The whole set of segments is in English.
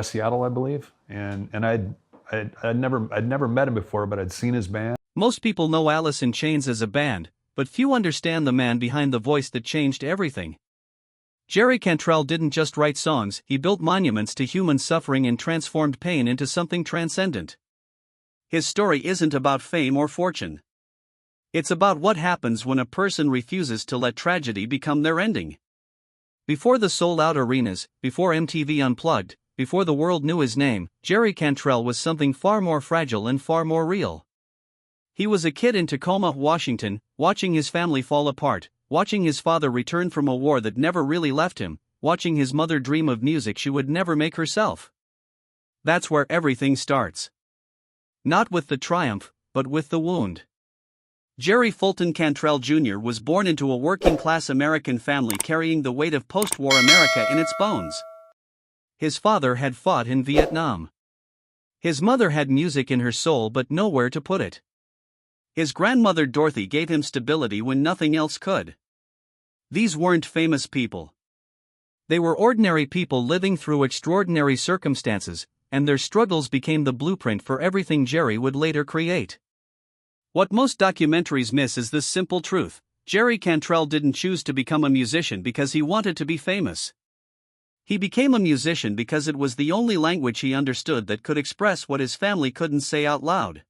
Seattle, I believe, and I'd never met him before, but I'd seen his band. Most people know Alice in Chains as a band, but few understand the man behind the voice that changed everything. Jerry Cantrell didn't just write songs, he built monuments to human suffering and transformed pain into something transcendent. His story isn't about fame or fortune. It's about what happens when a person refuses to let tragedy become their ending. Before the sold-out arenas, before MTV Unplugged, before the world knew his name, Jerry Cantrell was something far more fragile and far more real. He was a kid in Tacoma, Washington, watching his family fall apart, watching his father return from a war that never really left him, watching his mother dream of music she would never make herself. That's where everything starts. Not with the triumph, but with the wound. Jerry Fulton Cantrell Jr. was born into a working-class American family carrying the weight of post-war America in its bones. His father had fought in Vietnam. His mother had music in her soul but nowhere to put it. His grandmother Dorothy gave him stability when nothing else could. These weren't famous people. They were ordinary people living through extraordinary circumstances, and their struggles became the blueprint for everything Jerry would later create. What most documentaries miss is this simple truth: Jerry Cantrell didn't choose to become a musician because he wanted to be famous. He became a musician because it was the only language he understood that could express what his family couldn't say out loud.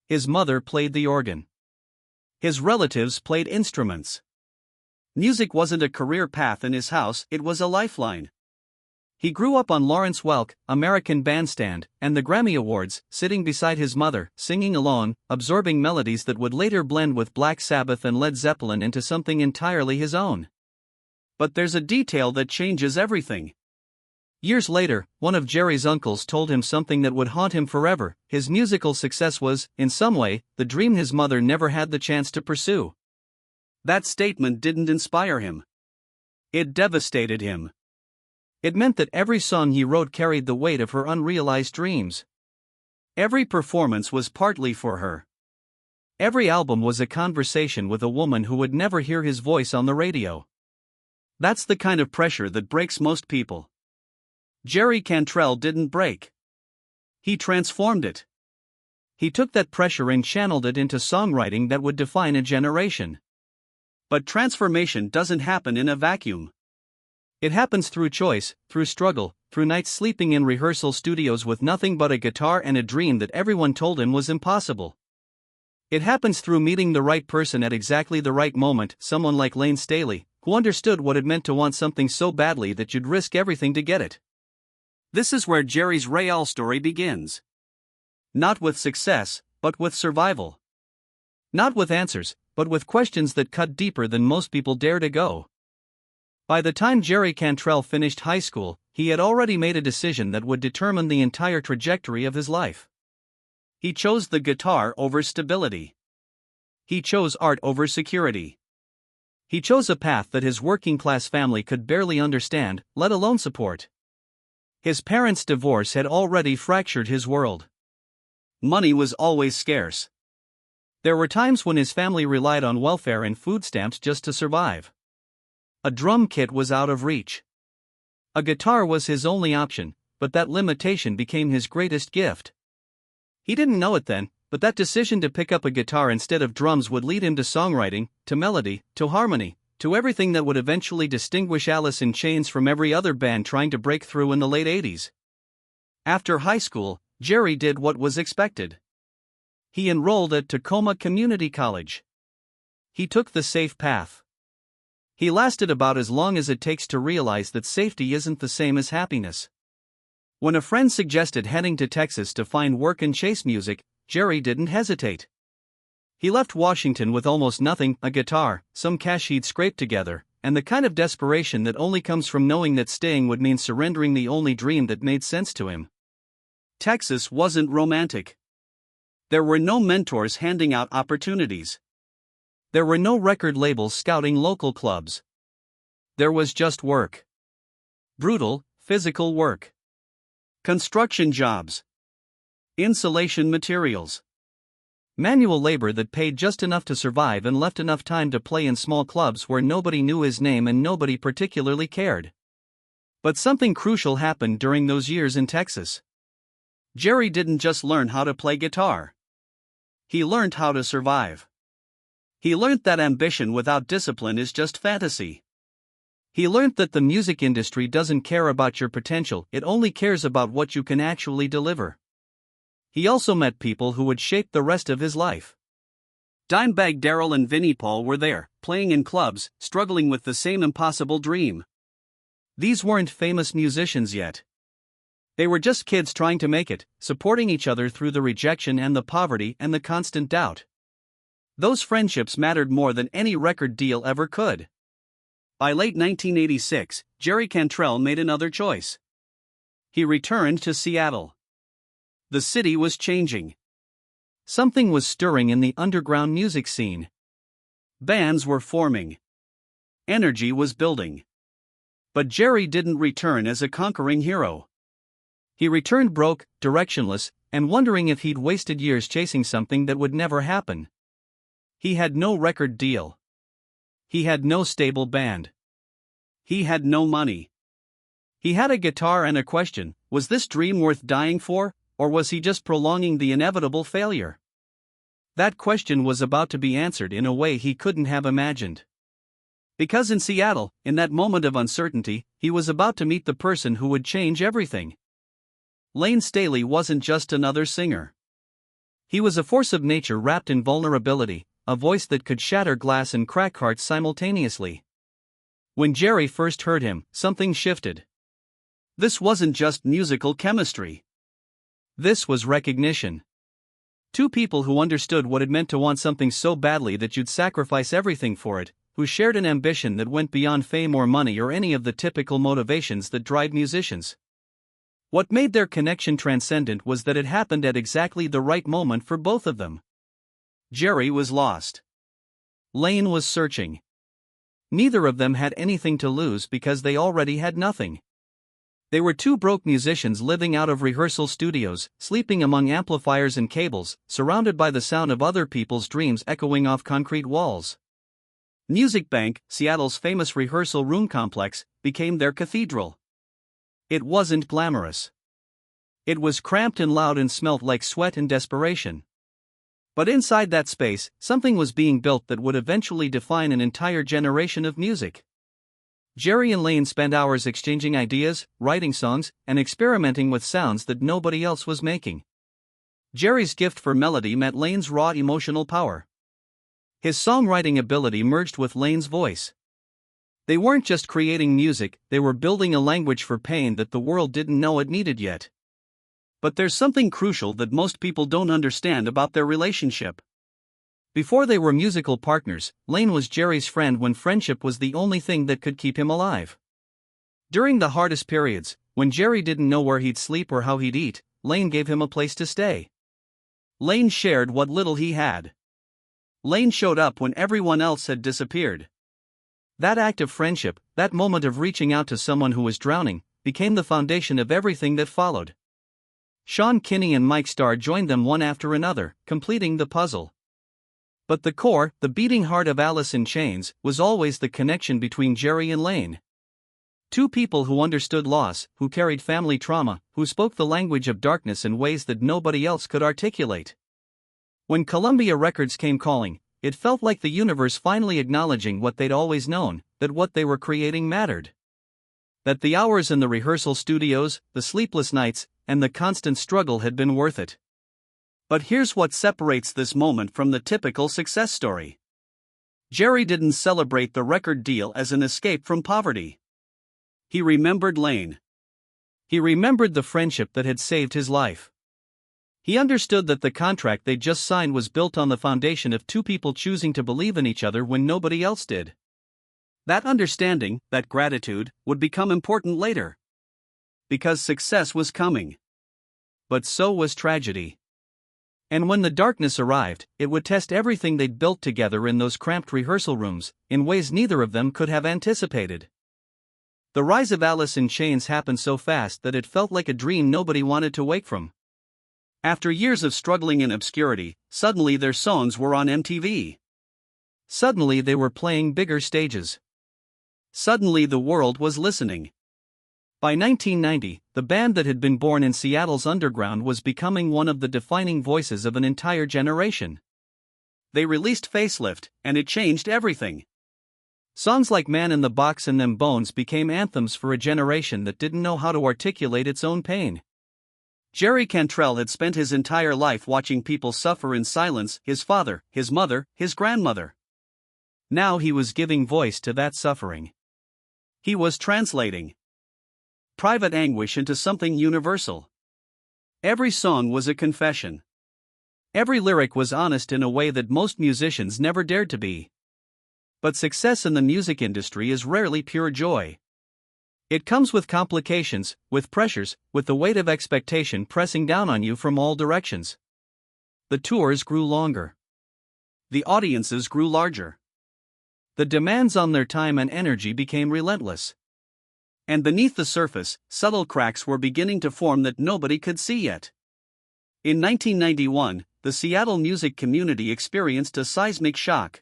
His mother played the organ. His relatives played instruments. Music wasn't a career path in his house, it was a lifeline. He grew up on Lawrence Welk, American Bandstand, and the Grammy Awards, sitting beside his mother, singing along, absorbing melodies that would later blend with Black Sabbath and Led Zeppelin into something entirely his own. But there's a detail that changes everything. Years later, one of Jerry's uncles told him something that would haunt him forever: his musical success was, in some way, the dream his mother never had the chance to pursue. That statement didn't inspire him. It devastated him. It meant that every song he wrote carried the weight of her unrealized dreams. Every performance was partly for her. Every album was a conversation with a woman who would never hear his voice on the radio. That's the kind of pressure that breaks most people. Jerry Cantrell didn't break. He transformed it. He took that pressure and channeled it into songwriting that would define a generation. But transformation doesn't happen in a vacuum. It happens through choice, through struggle, through nights sleeping in rehearsal studios with nothing but a guitar and a dream that everyone told him was impossible. It happens through meeting the right person at exactly the right moment, someone like Lane Staley, who understood what it meant to want something so badly that you'd risk everything to get it. This is where Jerry's real story begins. Not with success, but with survival. Not with answers, but with questions that cut deeper than most people dare to go. By the time Jerry Cantrell finished high school, he had already made a decision that would determine the entire trajectory of his life. He chose the guitar over stability. He chose art over security. He chose a path that his working-class family could barely understand, let alone support. His parents' divorce had already fractured his world. Money was always scarce. There were times when his family relied on welfare and food stamps just to survive. A drum kit was out of reach. A guitar was his only option, but that limitation became his greatest gift. He didn't know it then, but that decision to pick up a guitar instead of drums would lead him to songwriting, to melody, to harmony, to everything that would eventually distinguish Alice in Chains from every other band trying to break through in the late 80s. After high school, Jerry did what was expected. He enrolled at Tacoma Community College. He took the safe path. He lasted about as long as it takes to realize that safety isn't the same as happiness. When a friend suggested heading to Texas to find work and chase music, Jerry didn't hesitate. He left Washington with almost nothing: a guitar, some cash he'd scraped together, and the kind of desperation that only comes from knowing that staying would mean surrendering the only dream that made sense to him. Texas wasn't romantic. There were no mentors handing out opportunities. There were no record labels scouting local clubs. There was just work. Brutal, physical work. Construction jobs. Insulation materials. Manual labor that paid just enough to survive and left enough time to play in small clubs where nobody knew his name and nobody particularly cared. But something crucial happened during those years in Texas. Jerry didn't just learn how to play guitar. He learned how to survive. He learned that ambition without discipline is just fantasy. He learned that the music industry doesn't care about your potential, it only cares about what you can actually deliver. He also met people who would shape the rest of his life. Dimebag Darrell and Vinnie Paul were there, playing in clubs, struggling with the same impossible dream. These weren't famous musicians yet. They were just kids trying to make it, supporting each other through the rejection and the poverty and the constant doubt. Those friendships mattered more than any record deal ever could. By late 1986, Jerry Cantrell made another choice. He returned to Seattle. The city was changing. Something was stirring in the underground music scene. Bands were forming. Energy was building. But Jerry didn't return as a conquering hero. He returned broke, directionless, and wondering if he'd wasted years chasing something that would never happen. He had no record deal. He had no stable band. He had no money. He had a guitar and a question: was this dream worth dying for, or was he just prolonging the inevitable failure? That question was about to be answered in a way he couldn't have imagined. Because in Seattle, in that moment of uncertainty, he was about to meet the person who would change everything. Lane Staley wasn't just another singer. He was a force of nature wrapped in vulnerability, a voice that could shatter glass and crack hearts simultaneously. When Jerry first heard him, something shifted. This wasn't just musical chemistry. This was recognition. Two people who understood what it meant to want something so badly that you'd sacrifice everything for it, who shared an ambition that went beyond fame or money or any of the typical motivations that drive musicians. What made their connection transcendent was that it happened at exactly the right moment for both of them. Jerry was lost. Lane was searching. Neither of them had anything to lose because they already had nothing. They were two broke musicians living out of rehearsal studios, sleeping among amplifiers and cables, surrounded by the sound of other people's dreams echoing off concrete walls. Music Bank, Seattle's famous rehearsal room complex, became their cathedral. It wasn't glamorous. It was cramped and loud and smelt like sweat and desperation. But inside that space, something was being built that would eventually define an entire generation of music. Jerry and Lane spent hours exchanging ideas, writing songs, and experimenting with sounds that nobody else was making. Jerry's gift for melody met Lane's raw emotional power. His songwriting ability merged with Lane's voice. They weren't just creating music, they were building a language for pain that the world didn't know it needed yet. But there's something crucial that most people don't understand about their relationship. Before they were musical partners, Lane was Jerry's friend when friendship was the only thing that could keep him alive. During the hardest periods, when Jerry didn't know where he'd sleep or how he'd eat, Lane gave him a place to stay. Lane shared what little he had. Lane showed up when everyone else had disappeared. That act of friendship, that moment of reaching out to someone who was drowning, became the foundation of everything that followed. Sean Kinney and Mike Starr joined them one after another, completing the puzzle. But the core, the beating heart of Alice in Chains, was always the connection between Jerry and Lane. Two people who understood loss, who carried family trauma, who spoke the language of darkness in ways that nobody else could articulate. When Columbia Records came calling, it felt like the universe finally acknowledging what they'd always known, that what they were creating mattered. That the hours in the rehearsal studios, the sleepless nights, and the constant struggle had been worth it. But here's what separates this moment from the typical success story. Jerry didn't celebrate the record deal as an escape from poverty. He remembered Lane. He remembered the friendship that had saved his life. He understood that the contract they'd just signed was built on the foundation of two people choosing to believe in each other when nobody else did. That understanding, that gratitude, would become important later. Because success was coming. But so was tragedy. And when the darkness arrived, it would test everything they'd built together in those cramped rehearsal rooms, in ways neither of them could have anticipated. The rise of Alice in Chains happened so fast that it felt like a dream nobody wanted to wake from. After years of struggling in obscurity, suddenly their songs were on MTV. Suddenly they were playing bigger stages. Suddenly the world was listening. By 1990, the band that had been born in Seattle's underground was becoming one of the defining voices of an entire generation. They released Facelift, and it changed everything. Songs like Man in the Box and Them Bones became anthems for a generation that didn't know how to articulate its own pain. Jerry Cantrell had spent his entire life watching people suffer in silence, his father, his mother, his grandmother. Now he was giving voice to that suffering. He was translating private anguish into something universal. Every song was a confession. Every lyric was honest in a way that most musicians never dared to be. But success in the music industry is rarely pure joy. It comes with complications, with pressures, with the weight of expectation pressing down on you from all directions. The tours grew longer. The audiences grew larger. The demands on their time and energy became relentless. And beneath the surface, subtle cracks were beginning to form that nobody could see yet. In 1991, the Seattle music community experienced a seismic shock.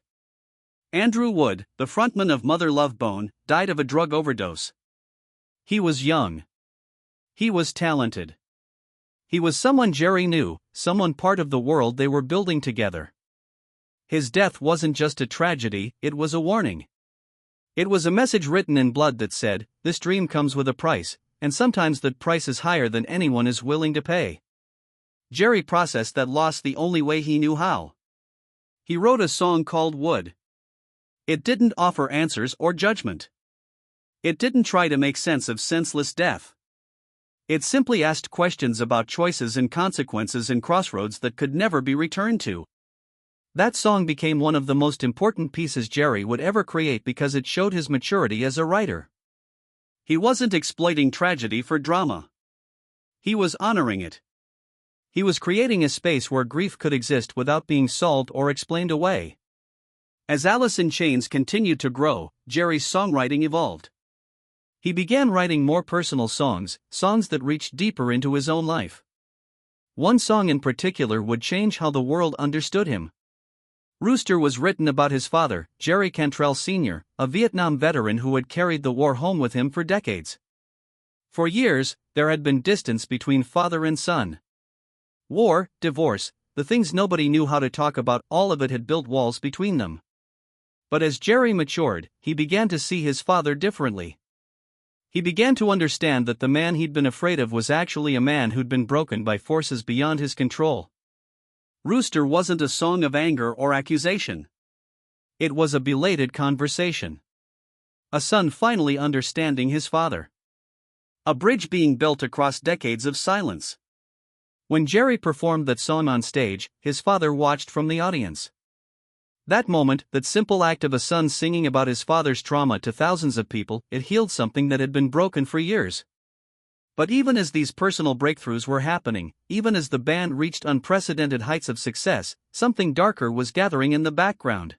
Andrew Wood, the frontman of Mother Love Bone, died of a drug overdose. He was young. He was talented. He was someone Jerry knew, someone part of the world they were building together. His death wasn't just a tragedy, it was a warning. It was a message written in blood that said, this dream comes with a price, and sometimes that price is higher than anyone is willing to pay. Jerry processed that loss the only way he knew how. He wrote a song called Wood. It didn't offer answers or judgment. It didn't try to make sense of senseless death. It simply asked questions about choices and consequences and crossroads that could never be returned to. That song became one of the most important pieces Jerry would ever create because it showed his maturity as a writer. He wasn't exploiting tragedy for drama. He was honoring it. He was creating a space where grief could exist without being solved or explained away. As Alice in Chains continued to grow, Jerry's songwriting evolved. He began writing more personal songs, songs that reached deeper into his own life. One song in particular would change how the world understood him. Rooster was written about his father, Jerry Cantrell Sr., a Vietnam veteran who had carried the war home with him for decades. For years, there had been distance between father and son. War, divorce, the things nobody knew how to talk about, all of it had built walls between them. But as Jerry matured, he began to see his father differently. He began to understand that the man he'd been afraid of was actually a man who'd been broken by forces beyond his control. Rooster wasn't a song of anger or accusation. It was a belated conversation. A son finally understanding his father. A bridge being built across decades of silence. When Jerry performed that song on stage, his father watched from the audience. That moment, that simple act of a son singing about his father's trauma to thousands of people, it healed something that had been broken for years. But even as these personal breakthroughs were happening, even as the band reached unprecedented heights of success, something darker was gathering in the background.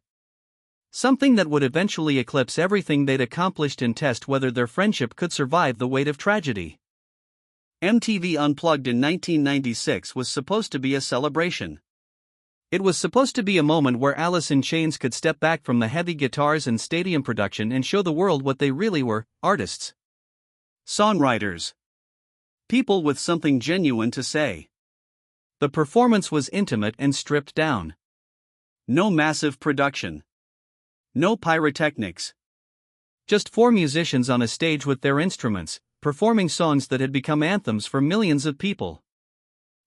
Something that would eventually eclipse everything they'd accomplished and test whether their friendship could survive the weight of tragedy. MTV Unplugged in 1996 was supposed to be a celebration. It was supposed to be a moment where Alice in Chains could step back from the heavy guitars and stadium production and show the world what they really were: artists. Songwriters. People with something genuine to say. The performance was intimate and stripped down. No massive production. No pyrotechnics. Just 4 musicians on a stage with their instruments, performing songs that had become anthems for millions of people.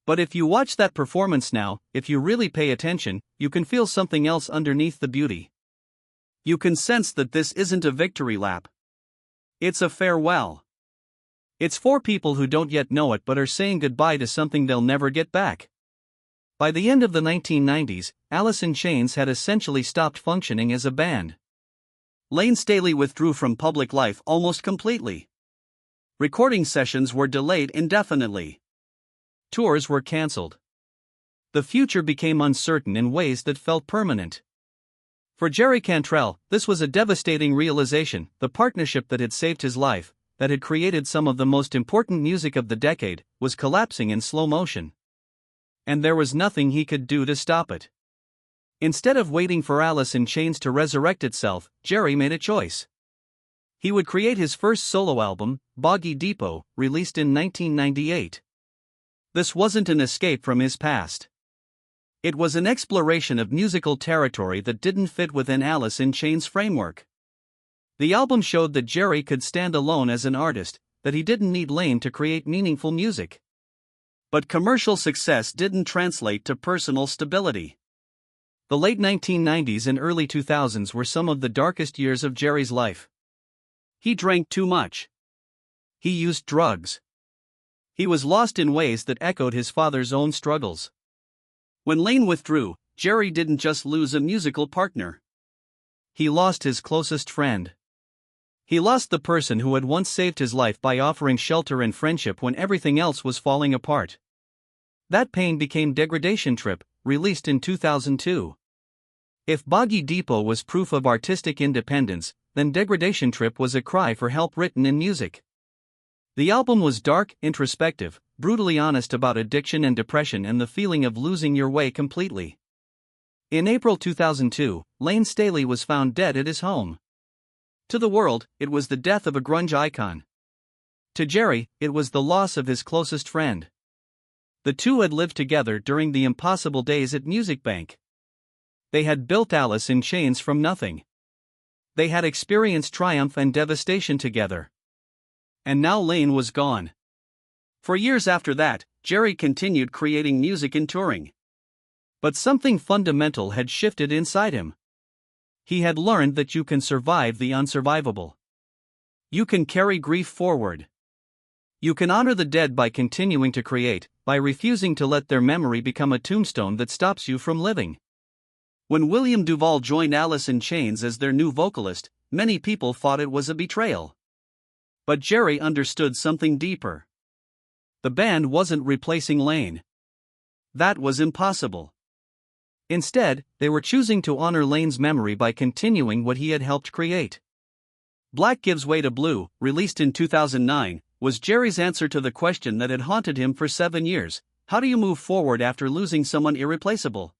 But if you watch that performance now, if you really pay attention, you can feel something else underneath the beauty. You can sense that this isn't a victory lap. It's a farewell. It's for people who don't yet know it but are saying goodbye to something they'll never get back. By the end of the 1990s, Alice in Chains had essentially stopped functioning as a band. Lane Staley withdrew from public life almost completely. Recording sessions were delayed indefinitely. Tours were cancelled. The future became uncertain in ways that felt permanent. For Jerry Cantrell, this was a devastating realization. The partnership that had saved his life, that had created some of the most important music of the decade, was collapsing in slow motion. And there was nothing he could do to stop it. Instead of waiting for Alice in Chains to resurrect itself, Jerry made a choice. He would create his first solo album, Boggy Depot, released in 1998. This wasn't an escape from his past. It was an exploration of musical territory that didn't fit within Alice in Chains' framework. The album showed that Jerry could stand alone as an artist, that he didn't need Lane to create meaningful music. But commercial success didn't translate to personal stability. The late 1990s and early 2000s were some of the darkest years of Jerry's life. He drank too much. He used drugs. He was lost in ways that echoed his father's own struggles. When Lane withdrew, Jerry didn't just lose a musical partner. He lost his closest friend. He lost the person who had once saved his life by offering shelter and friendship when everything else was falling apart. That pain became Degradation Trip, released in 2002. If Boggy Depot was proof of artistic independence, then Degradation Trip was a cry for help written in music. The album was dark, introspective, brutally honest about addiction and depression and the feeling of losing your way completely. In April 2002, Lane Staley was found dead at his home. To the world, it was the death of a grunge icon. To Jerry, it was the loss of his closest friend. The two had lived together during the impossible days at Music Bank. They had built Alice in Chains from nothing. They had experienced triumph and devastation together. And now Lane was gone. For years after that, Jerry continued creating music and touring. But something fundamental had shifted inside him. He had learned that you can survive the unsurvivable. You can carry grief forward. You can honor the dead by continuing to create, by refusing to let their memory become a tombstone that stops you from living. When William Duvall joined Alice in Chains as their new vocalist, many people thought it was a betrayal. But Jerry understood something deeper. The band wasn't replacing Lane. That was impossible. Instead, they were choosing to honor Lane's memory by continuing what he had helped create. Black Gives Way to Blue, released in 2009, was Jerry's answer to the question that had haunted him for 7 years: how do you move forward after losing someone irreplaceable?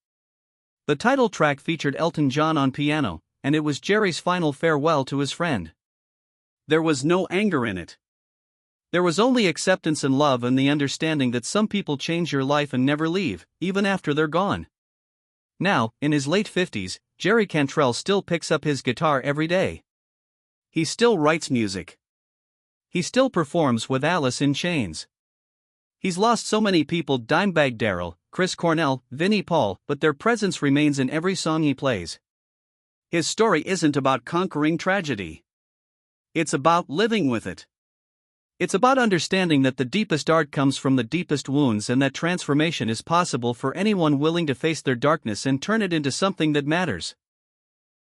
The title track featured Elton John on piano, and it was Jerry's final farewell to his friend. There was no anger in it. There was only acceptance and love and the understanding that some people change your life and never leave, even after they're gone. Now, in his late 50s, Jerry Cantrell still picks up his guitar every day. He still writes music. He still performs with Alice in Chains. He's lost so many people: Dimebag Darrell, Chris Cornell, Vinnie Paul, but their presence remains in every song he plays. His story isn't about conquering tragedy. It's about living with it. It's about understanding that the deepest art comes from the deepest wounds and that transformation is possible for anyone willing to face their darkness and turn it into something that matters.